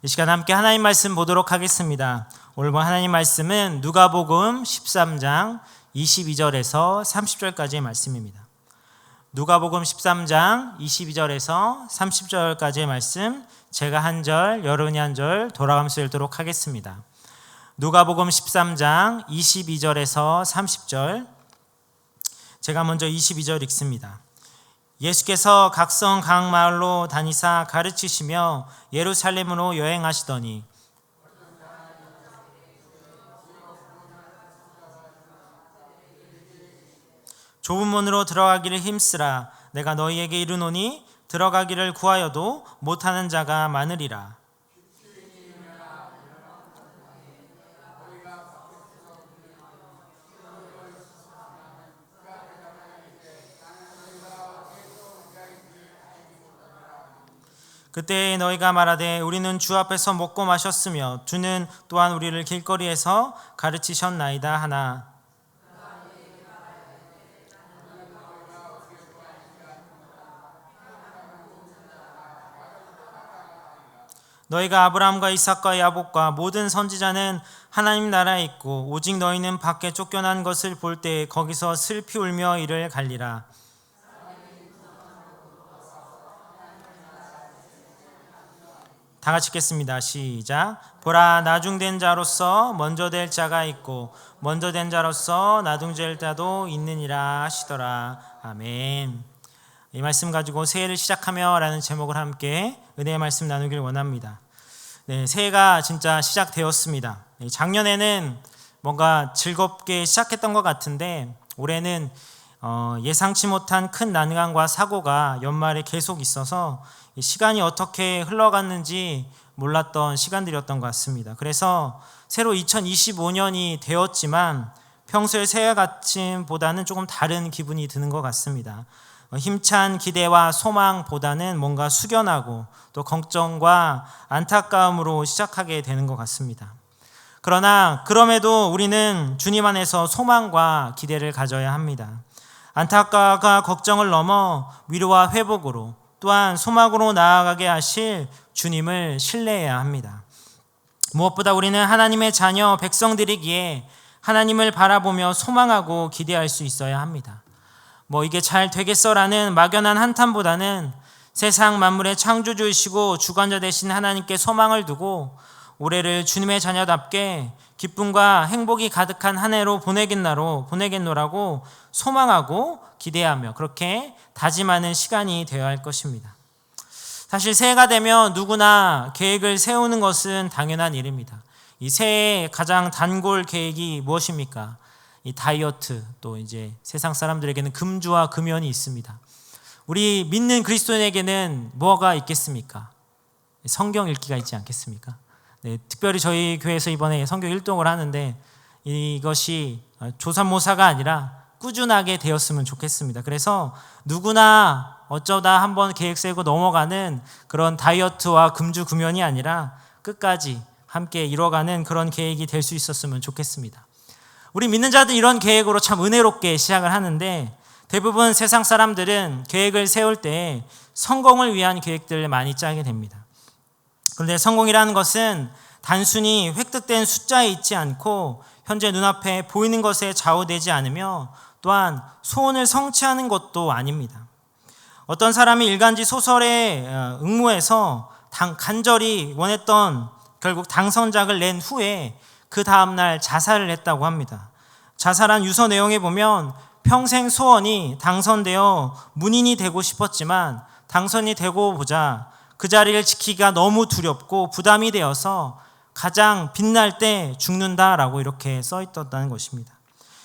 이 시간 함께 하나님 말씀 보도록 하겠습니다. 오늘 본 하나님 말씀은 누가복음 13장 22절에서 30절까지의 말씀입니다. 누가복음 13장 22절에서 30절까지의 말씀, 제가 한 절, 여러분이 한 절 돌아가면서 읽도록 하겠습니다. 누가복음 13장 22절에서 30절, 제가 먼저 22절 읽습니다. 예수께서 각성 각 마을로 다니사 가르치시며 예루살렘으로 여행하시더니 좁은 문으로 들어가기를 힘쓰라. 내가 너희에게 이르노니 들어가기를 구하여도 못하는 자가 많으리라. 그때 너희가 말하되 우리는 주 앞에서 먹고 마셨으며 주는 또한 우리를 길거리에서 가르치셨나이다 하나, 너희가 아브라함과 이삭과 야곱과 모든 선지자는 하나님 나라에 있고 오직 너희는 밖에 쫓겨난 것을 볼 때 거기서 슬피 울며 이를 갈리라. 다 같이 읽겠습니다. 시작. 보라, 나중된 자로서 먼저 될 자가 있고 먼저 된 자로서 나중될 자도 있느니라 하시더라. 아멘. 이 말씀 가지고 새해를 시작하며 라는 제목을 함께 은혜의 말씀 나누길 원합니다. 네, 새해가 진짜 시작되었습니다. 작년에는 뭔가 즐겁게 시작했던 것 같은데 올해는 예상치 못한 큰 난관과 사고가 연말에 계속 있어서 시간이 어떻게 흘러갔는지 몰랐던 시간들이었던 것 같습니다. 그래서 새로 2025년이 되었지만 평소의 새해 아침보다는 조금 다른 기분이 드는 것 같습니다. 힘찬 기대와 소망보다는 뭔가 숙연하고 또 걱정과 안타까움으로 시작하게 되는 것 같습니다. 그러나 그럼에도 우리는 주님 안에서 소망과 기대를 가져야 합니다. 안타까움과 걱정을 넘어 위로와 회복으로 또한 소망으로 나아가게 하실 주님을 신뢰해야 합니다. 무엇보다 우리는 하나님의 자녀 백성들이기에 하나님을 바라보며 소망하고 기대할 수 있어야 합니다. 이게 잘 되겠어라는 막연한 한탄보다는 세상 만물의 창조주이시고 주관자 되신 하나님께 소망을 두고 올해를 주님의 자녀답게 기쁨과 행복이 가득한 한 해로 보내겠노라고 소망하고 기대하며 그렇게 다짐하는 시간이 되어야 할 것입니다. 사실 새해가 되면 누구나 계획을 세우는 것은 당연한 일입니다. 이 새해의 가장 단골 계획이 무엇입니까? 이 다이어트, 또 이제 세상 사람들에게는 금주와 금연이 있습니다. 우리 믿는 그리스도인에게는 뭐가 있겠습니까? 성경 읽기가 있지 않겠습니까? 네, 특별히 저희 교회에서 이번에 성경 일독을 하는데 이것이 조삼모사가 아니라 꾸준하게 되었으면 좋겠습니다. 그래서 누구나 어쩌다 한번 계획 세우고 넘어가는 그런 다이어트와 금주 금연이 아니라 끝까지 함께 이뤄가는 그런 계획이 될 수 있었으면 좋겠습니다. 우리 믿는 자들 이런 계획으로 참 은혜롭게 시작을 하는데 대부분 세상 사람들은 계획을 세울 때 성공을 위한 계획들을 많이 짜게 됩니다. 그런데 성공이라는 것은 단순히 획득된 숫자에 있지 않고 현재 눈앞에 보이는 것에 좌우되지 않으며 또한 소원을 성취하는 것도 아닙니다. 어떤 사람이 일간지 소설에 응모해서 간절히 원했던 결국 당선작을 낸 후에 그 다음날 자살을 했다고 합니다. 자살한 유서 내용에 보면 평생 소원이 당선되어 문인이 되고 싶었지만 당선이 되고 보자 그 자리를 지키기가 너무 두렵고 부담이 되어서 가장 빛날 때 죽는다라고 이렇게 써있었다는 것입니다.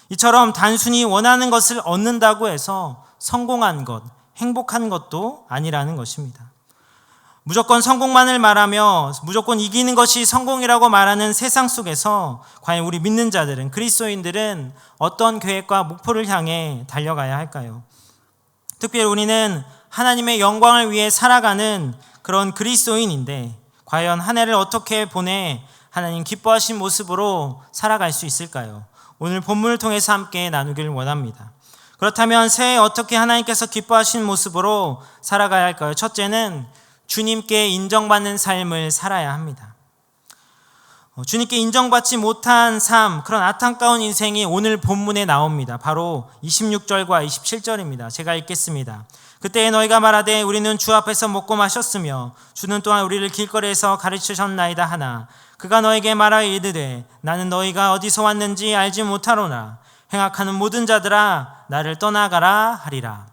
이처럼 단순히 원하는 것을 얻는다고 해서 성공한 것, 행복한 것도 아니라는 것입니다. 무조건 성공만을 말하며 무조건 이기는 것이 성공이라고 말하는 세상 속에서 과연 우리 믿는 자들은, 그리스도인들은 어떤 계획과 목표를 향해 달려가야 할까요? 특별히 우리는 하나님의 영광을 위해 살아가는 그런 그리스도인인데 과연 한 해를 어떻게 보내 하나님 기뻐하신 모습으로 살아갈 수 있을까요? 오늘 본문을 통해서 함께 나누기를 원합니다. 그렇다면 새해 어떻게 하나님께서 기뻐하신 모습으로 살아가야 할까요? 첫째는 주님께 인정받는 삶을 살아야 합니다. 주님께 인정받지 못한 삶, 그런 안타까운 인생이 오늘 본문에 나옵니다. 바로 26절과 27절입니다. 제가 읽겠습니다. 그때 너희가 말하되 우리는 주 앞에서 먹고 마셨으며 주는 또한 우리를 길거리에서 가르치셨나이다 하나 그가 너에게 말하여 이르되 나는 너희가 어디서 왔는지 알지 못하노라. 행악하는 모든 자들아 나를 떠나가라 하리라.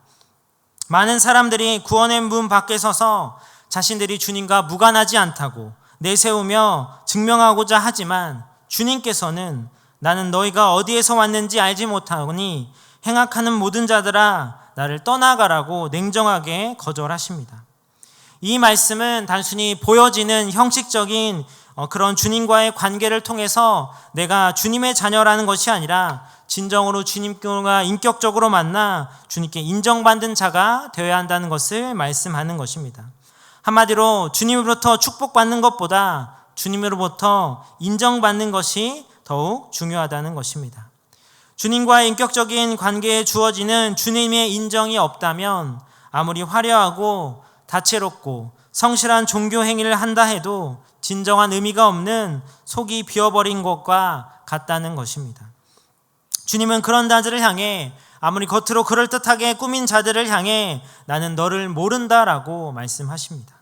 많은 사람들이 구원의 문 밖에 서서 자신들이 주님과 무관하지 않다고 내세우며 증명하고자 하지만 주님께서는 나는 너희가 어디에서 왔는지 알지 못하니 행악하는 모든 자들아 나를 떠나가라고 냉정하게 거절하십니다. 이 말씀은 단순히 보여지는 형식적인 그런 주님과의 관계를 통해서 내가 주님의 자녀라는 것이 아니라 진정으로 주님과 인격적으로 만나 주님께 인정받는 자가 되어야 한다는 것을 말씀하는 것입니다. 한마디로 주님으로부터 축복받는 것보다 주님으로부터 인정받는 것이 더욱 중요하다는 것입니다. 주님과의 인격적인 관계에 주어지는 주님의 인정이 없다면 아무리 화려하고 다채롭고 성실한 종교 행위를 한다 해도 진정한 의미가 없는 속이 비어버린 것과 같다는 것입니다. 주님은 그런 자들을 향해 아무리 겉으로 그럴듯하게 꾸민 자들을 향해 나는 너를 모른다라고 말씀하십니다.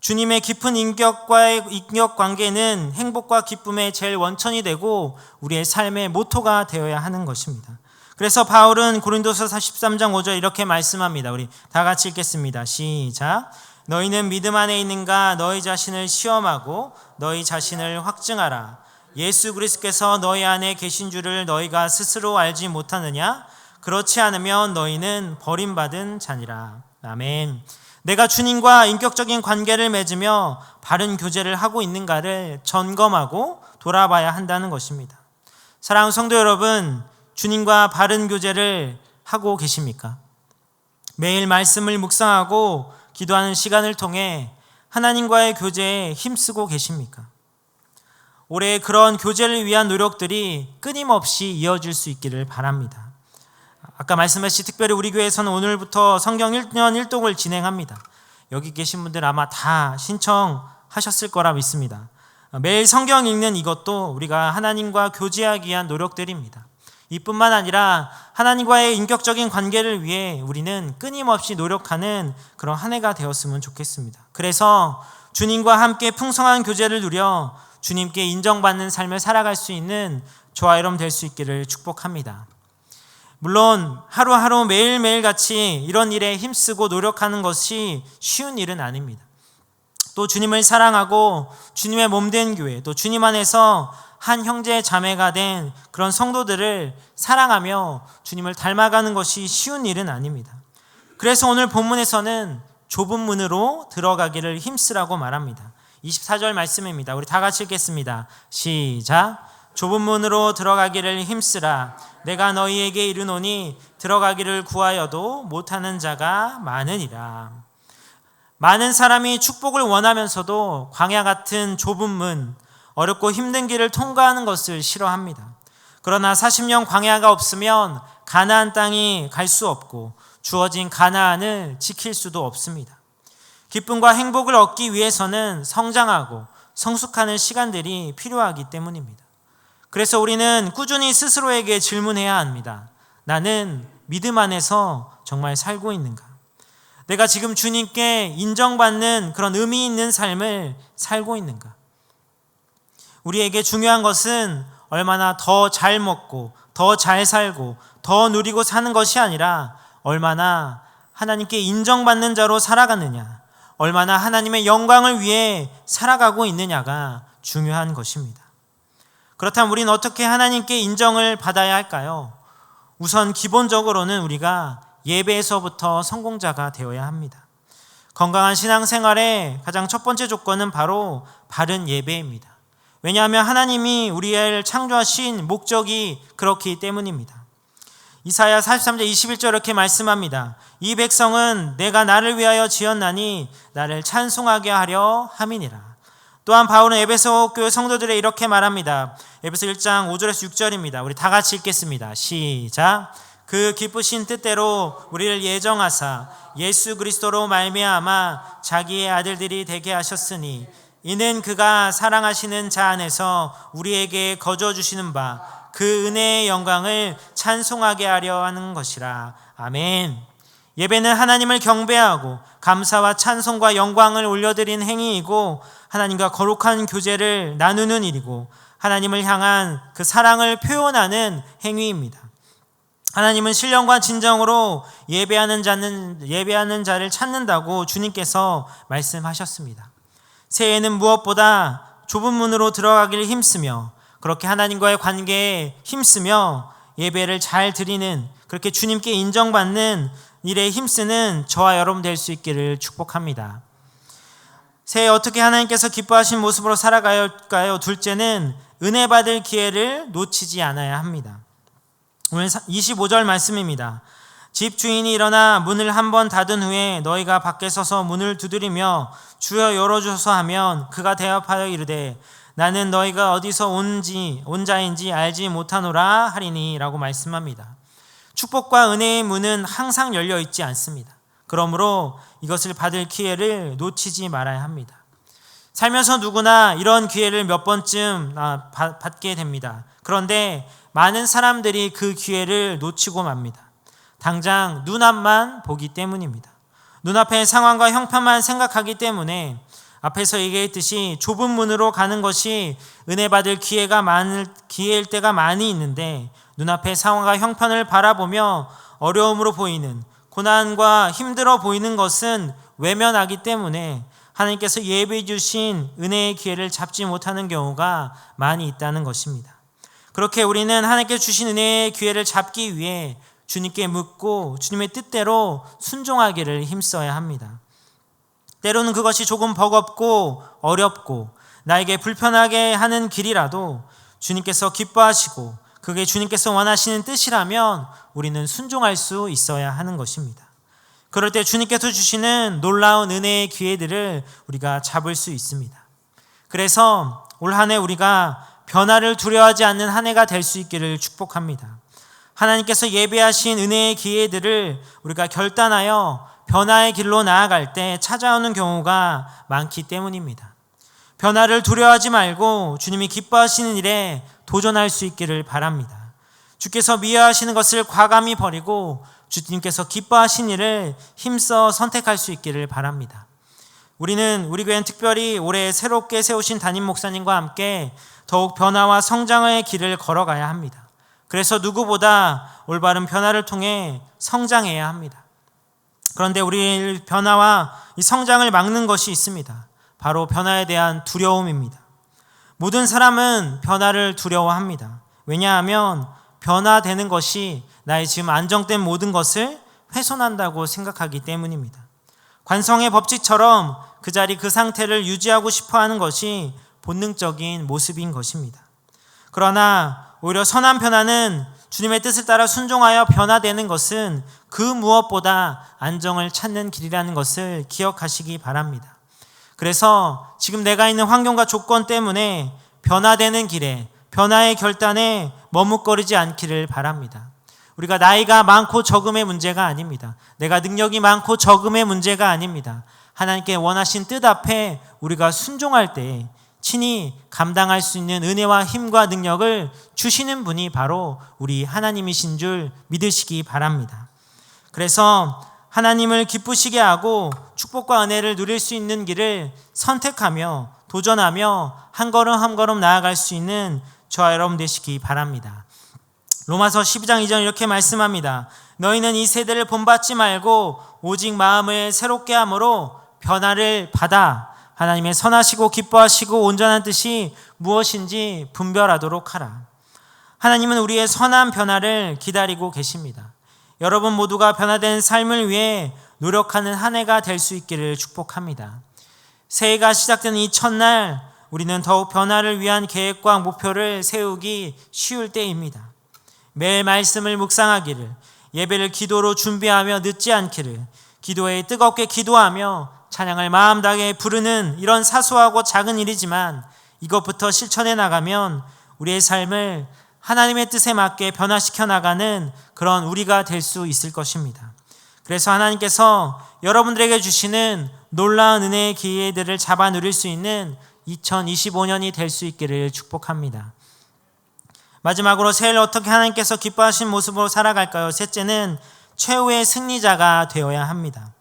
주님의 깊은 인격과의 인격관계는 행복과 기쁨의 제일 원천이 되고 우리의 삶의 모토가 되어야 하는 것입니다. 그래서 바울은 고린도서 13장 5절 이렇게 말씀합니다. 우리 다 같이 읽겠습니다. 시작. 너희는 믿음 안에 있는가 너희 자신을 시험하고 너희 자신을 확증하라. 예수 그리스도께서 너희 안에 계신 줄을 너희가 스스로 알지 못하느냐? 그렇지 않으면 너희는 버림받은 자니라. 아멘. 내가 주님과 인격적인 관계를 맺으며 바른 교제를 하고 있는가를 점검하고 돌아봐야 한다는 것입니다. 사랑하는 성도 여러분, 주님과 바른 교제를 하고 계십니까? 매일 말씀을 묵상하고 기도하는 시간을 통해 하나님과의 교제에 힘쓰고 계십니까? 올해 그런 교제를 위한 노력들이 끊임없이 이어질 수 있기를 바랍니다. 아까 말씀하신 특별히 우리 교회에서는 오늘부터 성경 1년 1독을 진행합니다. 여기 계신 분들 아마 다 신청하셨을 거라 믿습니다. 매일 성경 읽는 이것도 우리가 하나님과 교제하기 위한 노력들입니다. 이뿐만 아니라 하나님과의 인격적인 관계를 위해 우리는 끊임없이 노력하는 그런 한 해가 되었으면 좋겠습니다. 그래서 주님과 함께 풍성한 교제를 누려 주님께 인정받는 삶을 살아갈 수 있는 저와 여러분 될 수 있기를 축복합니다. 물론 하루하루 매일매일 같이 이런 일에 힘쓰고 노력하는 것이 쉬운 일은 아닙니다. 또 주님을 사랑하고 주님의 몸된 교회, 또 주님 안에서 한 형제 자매가 된 그런 성도들을 사랑하며 주님을 닮아가는 것이 쉬운 일은 아닙니다. 그래서 오늘 본문에서는 좁은 문으로 들어가기를 힘쓰라고 말합니다. 24절 말씀입니다. 우리 다 같이 읽겠습니다. 시작. 좁은 문으로 들어가기를 힘쓰라. 내가 너희에게 이르노니 들어가기를 구하여도 못하는 자가 많으니라. 많은 사람이 축복을 원하면서도 광야 같은 좁은 문, 어렵고 힘든 길을 통과하는 것을 싫어합니다. 그러나 40년 광야가 없으면 가나안 땅이 갈 수 없고 주어진 가나안을 지킬 수도 없습니다. 기쁨과 행복을 얻기 위해서는 성장하고 성숙하는 시간들이 필요하기 때문입니다. 그래서 우리는 꾸준히 스스로에게 질문해야 합니다. 나는 믿음 안에서 정말 살고 있는가? 내가 지금 주님께 인정받는 그런 의미 있는 삶을 살고 있는가? 우리에게 중요한 것은 얼마나 더 잘 먹고 더 잘 살고 더 누리고 사는 것이 아니라 얼마나 하나님께 인정받는 자로 살아가느냐, 얼마나 하나님의 영광을 위해 살아가고 있느냐가 중요한 것입니다. 그렇다면 우리는 어떻게 하나님께 인정을 받아야 할까요? 우선 기본적으로는 우리가 예배에서부터 성공자가 되어야 합니다. 건강한 신앙생활의 가장 첫 번째 조건은 바로 바른 예배입니다. 왜냐하면 하나님이 우리를 창조하신 목적이 그렇기 때문입니다. 이사야 43장 21절 이렇게 말씀합니다. 이 백성은 내가 나를 위하여 지었나니 나를 찬송하게 하려 함이니라. 또한 바울은 에베소 교회 성도들에 이렇게 말합니다. 에베소 1장 5절에서 6절입니다. 우리 다 같이 읽겠습니다. 시작. 그 기쁘신 뜻대로 우리를 예정하사 예수 그리스도로 말미암아 자기의 아들들이 되게 하셨으니 이는 그가 사랑하시는 자 안에서 우리에게 거저 주시는 바 그 은혜의 영광을 찬송하게 하려 하는 것이라. 아멘. 예배는 하나님을 경배하고 감사와 찬송과 영광을 올려드리는 행위이고 하나님과 거룩한 교제를 나누는 일이고 하나님을 향한 그 사랑을 표현하는 행위입니다. 하나님은 신령과 진정으로 예배하는 자를 찾는다고 주님께서 말씀하셨습니다. 새해에는 무엇보다 좁은 문으로 들어가기를 힘쓰며 그렇게 하나님과의 관계에 힘쓰며 예배를 잘 드리는, 그렇게 주님께 인정받는 일에 힘쓰는 저와 여러분 될 수 있기를 축복합니다. 새해 어떻게 하나님께서 기뻐하신 모습으로 살아가야 할까요? 둘째는 은혜 받을 기회를 놓치지 않아야 합니다. 오늘 25절 말씀입니다. 집 주인이 일어나 문을 한번 닫은 후에 너희가 밖에 서서 문을 두드리며 주여 열어주소서 하면 그가 대답하여 이르되 나는 너희가 어디서 온 자인지 알지 못하노라 하리니 라고 말씀합니다. 축복과 은혜의 문은 항상 열려 있지 않습니다. 그러므로 이것을 받을 기회를 놓치지 말아야 합니다. 살면서 누구나 이런 기회를 몇 번쯤 받게 됩니다. 그런데 많은 사람들이 그 기회를 놓치고 맙니다. 당장 눈앞만 보기 때문입니다. 눈앞의 상황과 형편만 생각하기 때문에 앞에서 얘기했듯이 좁은 문으로 가는 것이 은혜 받을 기회일 때가 많이 있는데 눈앞의 상황과 형편을 바라보며 어려움으로 보이는, 고난과 힘들어 보이는 것은 외면하기 때문에 하나님께서 예비해 주신 은혜의 기회를 잡지 못하는 경우가 많이 있다는 것입니다. 그렇게 우리는 하나님께 주신 은혜의 기회를 잡기 위해 주님께 묻고 주님의 뜻대로 순종하기를 힘써야 합니다. 때로는 그것이 조금 버겁고 어렵고 나에게 불편하게 하는 길이라도 주님께서 기뻐하시고 그게 주님께서 원하시는 뜻이라면 우리는 순종할 수 있어야 하는 것입니다. 그럴 때 주님께서 주시는 놀라운 은혜의 기회들을 우리가 잡을 수 있습니다. 그래서 올 한 해 우리가 변화를 두려워하지 않는 한 해가 될 수 있기를 축복합니다. 하나님께서 예배하신 은혜의 기회들을 우리가 결단하여 변화의 길로 나아갈 때 찾아오는 경우가 많기 때문입니다. 변화를 두려워하지 말고 주님이 기뻐하시는 일에 도전할 수 있기를 바랍니다. 주께서 미워하시는 것을 과감히 버리고 주님께서 기뻐하신 일을 힘써 선택할 수 있기를 바랍니다. 우리 교회는 특별히 올해 새롭게 세우신 담임 목사님과 함께 더욱 변화와 성장의 길을 걸어가야 합니다. 그래서 누구보다 올바른 변화를 통해 성장해야 합니다. 그런데 우리 변화와 이 성장을 막는 것이 있습니다. 바로 변화에 대한 두려움입니다. 모든 사람은 변화를 두려워합니다. 왜냐하면 변화되는 것이 나의 지금 안정된 모든 것을 훼손한다고 생각하기 때문입니다. 관성의 법칙처럼 그 자리 그 상태를 유지하고 싶어하는 것이 본능적인 모습인 것입니다. 그러나 오히려 선한 변화는 주님의 뜻을 따라 순종하여 변화되는 것은 그 무엇보다 안정을 찾는 길이라는 것을 기억하시기 바랍니다. 그래서 지금 내가 있는 환경과 조건 때문에 변화되는 길에, 변화의 결단에 머뭇거리지 않기를 바랍니다. 우리가 나이가 많고 적음의 문제가 아닙니다. 내가 능력이 많고 적음의 문제가 아닙니다. 하나님께 원하신 뜻 앞에 우리가 순종할 때 친히 감당할 수 있는 은혜와 힘과 능력을 주시는 분이 바로 우리 하나님이신 줄 믿으시기 바랍니다. 그래서 하나님을 기쁘시게 하고 축복과 은혜를 누릴 수 있는 길을 선택하며 도전하며 한 걸음 한 걸음 나아갈 수 있는 저와 여러분 되시기 바랍니다. 로마서 12장 2절 이렇게 말씀합니다. 너희는 이 세대를 본받지 말고 오직 마음을 새롭게 함으로 변화를 받아 하나님의 선하시고 기뻐하시고 온전한 뜻이 무엇인지 분별하도록 하라. 하나님은 우리의 선한 변화를 기다리고 계십니다. 여러분 모두가 변화된 삶을 위해 노력하는 한 해가 될 수 있기를 축복합니다. 새해가 시작되는 이 첫날 우리는 더욱 변화를 위한 계획과 목표를 세우기 쉬울 때입니다. 매일 말씀을 묵상하기를, 예배를 기도로 준비하며 늦지 않기를, 기도에 뜨겁게 기도하며 찬양을 마음 다해 부르는 이런 사소하고 작은 일이지만 이것부터 실천해 나가면 우리의 삶을 하나님의 뜻에 맞게 변화시켜 나가는 그런 우리가 될 수 있을 것입니다. 그래서 하나님께서 여러분들에게 주시는 놀라운 은혜의 기회들을 잡아 누릴 수 있는 2025년이 될 수 있기를 축복합니다. 마지막으로 새해를 어떻게 하나님께서 기뻐하신 모습으로 살아갈까요? 셋째는 최후의 승리자가 되어야 합니다.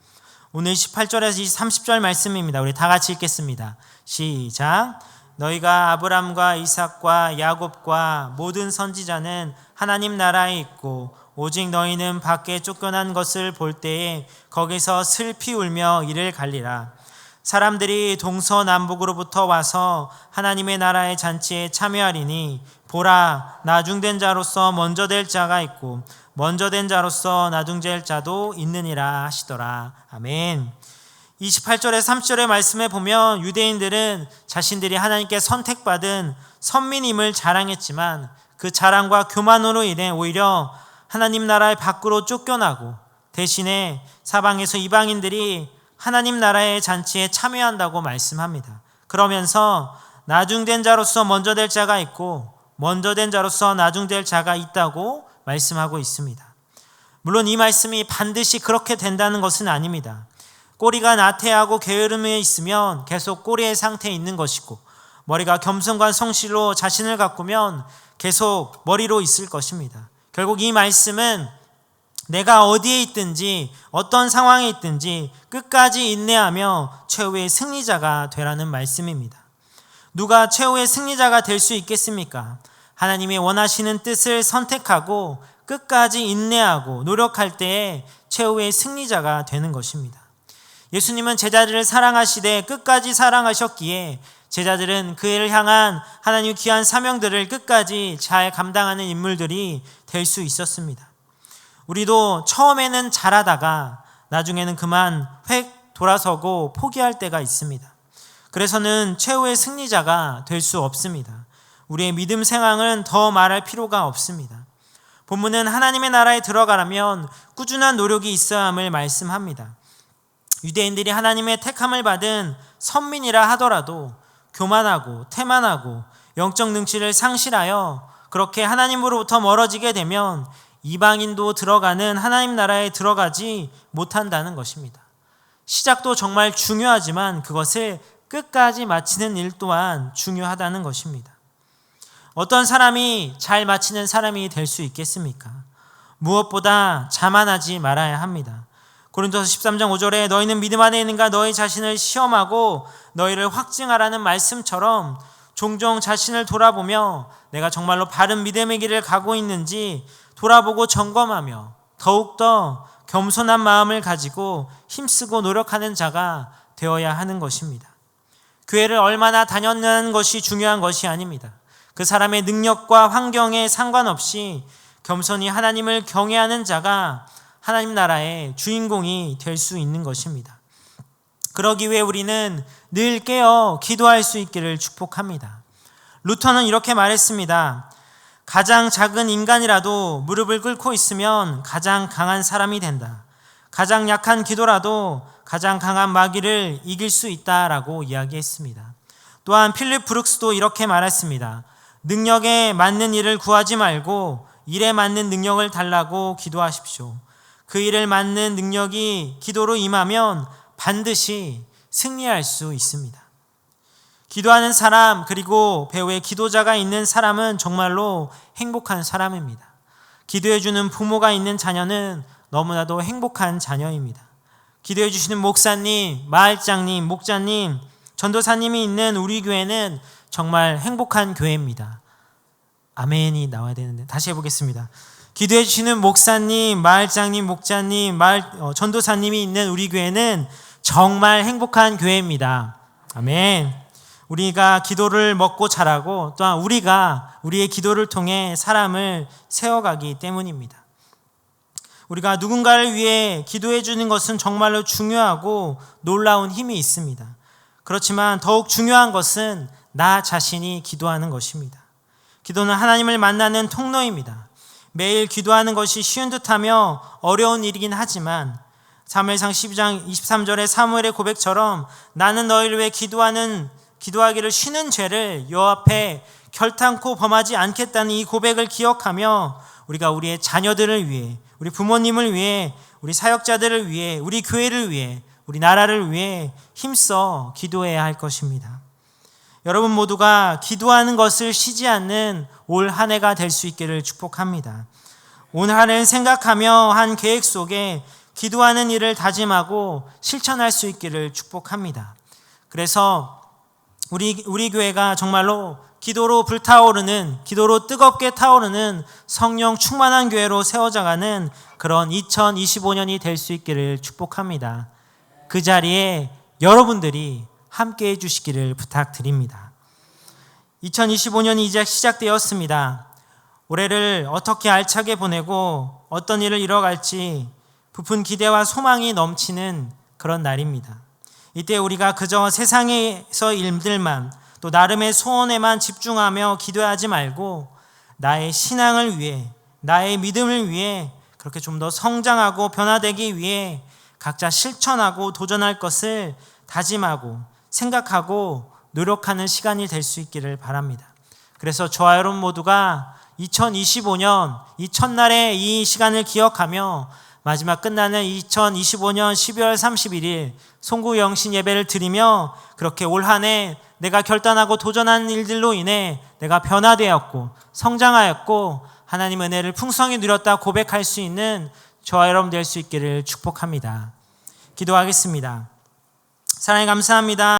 오늘 18절에서 30절 말씀입니다. 우리 다 같이 읽겠습니다. 시작. 너희가 아브람과 이삭과 야곱과 모든 선지자는 하나님 나라에 있고 오직 너희는 밖에 쫓겨난 것을 볼 때에 거기서 슬피 울며 이를 갈리라. 사람들이 동서남북으로부터 와서 하나님의 나라의 잔치에 참여하리니 보라, 나중된 자로서 먼저 될 자가 있고 먼저 된 자로서 나중될 자도 있느니라 하시더라. 아멘. 28절에 30절의 말씀에 보면 유대인들은 자신들이 하나님께 선택받은 선민임을 자랑했지만 그 자랑과 교만으로 인해 오히려 하나님 나라의 밖으로 쫓겨나고 대신에 사방에서 이방인들이 하나님 나라의 잔치에 참여한다고 말씀합니다. 그러면서 나중된 자로서 먼저 될 자가 있고 먼저 된 자로서 나중될 자가 있다고 말씀하고 있습니다. 물론 이 말씀이 반드시 그렇게 된다는 것은 아닙니다. 꼬리가 나태하고 게으름에 있으면 계속 꼬리의 상태에 있는 것이고 머리가 겸손과 성실로 자신을 가꾸면 계속 머리로 있을 것입니다. 결국 이 말씀은 내가 어디에 있든지 어떤 상황에 있든지 끝까지 인내하며 최후의 승리자가 되라는 말씀입니다. 누가 최후의 승리자가 될 수 있겠습니까? 하나님이 원하시는 뜻을 선택하고 끝까지 인내하고 노력할 때에 최후의 승리자가 되는 것입니다. 예수님은 제자들을 사랑하시되 끝까지 사랑하셨기에 제자들은 그를 향한 하나님의 귀한 사명들을 끝까지 잘 감당하는 인물들이 될 수 있었습니다. 우리도 처음에는 잘하다가 나중에는 그만 획 돌아서고 포기할 때가 있습니다. 그래서는 최후의 승리자가 될 수 없습니다. 우리의 믿음 생활은 더 말할 필요가 없습니다. 본문은 하나님의 나라에 들어가려면 꾸준한 노력이 있어야 함을 말씀합니다. 유대인들이 하나님의 택함을 받은 선민이라 하더라도 교만하고 태만하고 영적 능치를 상실하여 그렇게 하나님으로부터 멀어지게 되면 이방인도 들어가는 하나님 나라에 들어가지 못한다는 것입니다. 시작도 정말 중요하지만 그것을 끝까지 마치는 일 또한 중요하다는 것입니다. 어떤 사람이 잘 마치는 사람이 될 수 있겠습니까? 무엇보다 자만하지 말아야 합니다. 고린도서 13장 5절에 너희는 믿음 안에 있는가 너희 자신을 시험하고 너희를 확증하라는 말씀처럼 종종 자신을 돌아보며 내가 정말로 바른 믿음의 길을 가고 있는지 돌아보고 점검하며 더욱더 겸손한 마음을 가지고 힘쓰고 노력하는 자가 되어야 하는 것입니다. 교회를 얼마나 다녔는 것이 중요한 것이 아닙니다. 그 사람의 능력과 환경에 상관없이 겸손히 하나님을 경외하는 자가 하나님 나라의 주인공이 될 수 있는 것입니다. 그러기 위해 우리는 늘 깨어 기도할 수 있기를 축복합니다. 루터는 이렇게 말했습니다. 가장 작은 인간이라도 무릎을 꿇고 있으면 가장 강한 사람이 된다. 가장 약한 기도라도 가장 강한 마귀를 이길 수 있다라고 이야기했습니다. 또한 필립 브룩스도 이렇게 말했습니다. 능력에 맞는 일을 구하지 말고 일에 맞는 능력을 달라고 기도하십시오. 그 일을 맞는 능력이 기도로 임하면 반드시 승리할 수 있습니다. 기도하는 사람 그리고 배후에 기도자가 있는 사람은 정말로 행복한 사람입니다. 기도해주는 부모가 있는 자녀는 너무나도 행복한 자녀입니다. 기도해 주시는 목사님, 마을장님, 목자님, 전도사님이 있는 우리 교회는 정말 행복한 교회입니다. 아멘이 나와야 되는데 다시 해보겠습니다. 기도해 주시는 목사님, 마을장님, 목자님, 전도사님이 있는 우리 교회는 정말 행복한 교회입니다. 아멘. 우리가 기도를 먹고 자라고 또한 우리가 우리의 기도를 통해 사람을 세워가기 때문입니다. 우리가 누군가를 위해 기도해 주는 것은 정말로 중요하고 놀라운 힘이 있습니다. 그렇지만 더욱 중요한 것은 나 자신이 기도하는 것입니다. 기도는 하나님을 만나는 통로입니다. 매일 기도하는 것이 쉬운 듯하며 어려운 일이긴 하지만 사무엘상 12장 23절의 사무엘의 고백처럼 나는 너희를 위해 기도하기를 쉬는 죄를 여호와 앞에 결탄코 범하지 않겠다는 이 고백을 기억하며 우리가 우리의 자녀들을 위해, 우리 부모님을 위해, 우리 사역자들을 위해, 우리 교회를 위해, 우리 나라를 위해 힘써 기도해야 할 것입니다. 여러분 모두가 기도하는 것을 쉬지 않는 올 한 해가 될 수 있기를 축복합니다. 오늘 한 해를 생각하며 한 계획 속에 기도하는 일을 다짐하고 실천할 수 있기를 축복합니다. 그래서 우리 교회가 정말로 기도로 불타오르는, 기도로 뜨겁게 타오르는 성령 충만한 교회로 세워져가는 그런 2025년이 될 수 있기를 축복합니다. 그 자리에 여러분들이 함께 해주시기를 부탁드립니다. 2025년이 이제 시작되었습니다. 올해를 어떻게 알차게 보내고 어떤 일을 이뤄갈지 부푼 기대와 소망이 넘치는 그런 날입니다. 이때 우리가 그저 세상에서 일들만, 또 나름의 소원에만 집중하며 기도하지 말고 나의 신앙을 위해, 나의 믿음을 위해 그렇게 좀 더 성장하고 변화되기 위해 각자 실천하고 도전할 것을 다짐하고 생각하고 노력하는 시간이 될 수 있기를 바랍니다. 그래서 저와 여러분 모두가 2025년 이 첫날의 이 시간을 기억하며 마지막 끝나는 2025년 12월 31일 송구영신 예배를 드리며 그렇게 올 한 해 내가 결단하고 도전한 일들로 인해 내가 변화되었고 성장하였고 하나님 은혜를 풍성히 누렸다 고백할 수 있는 저와 여러분 될 수 있기를 축복합니다. 기도하겠습니다. 사랑에 감사합니다.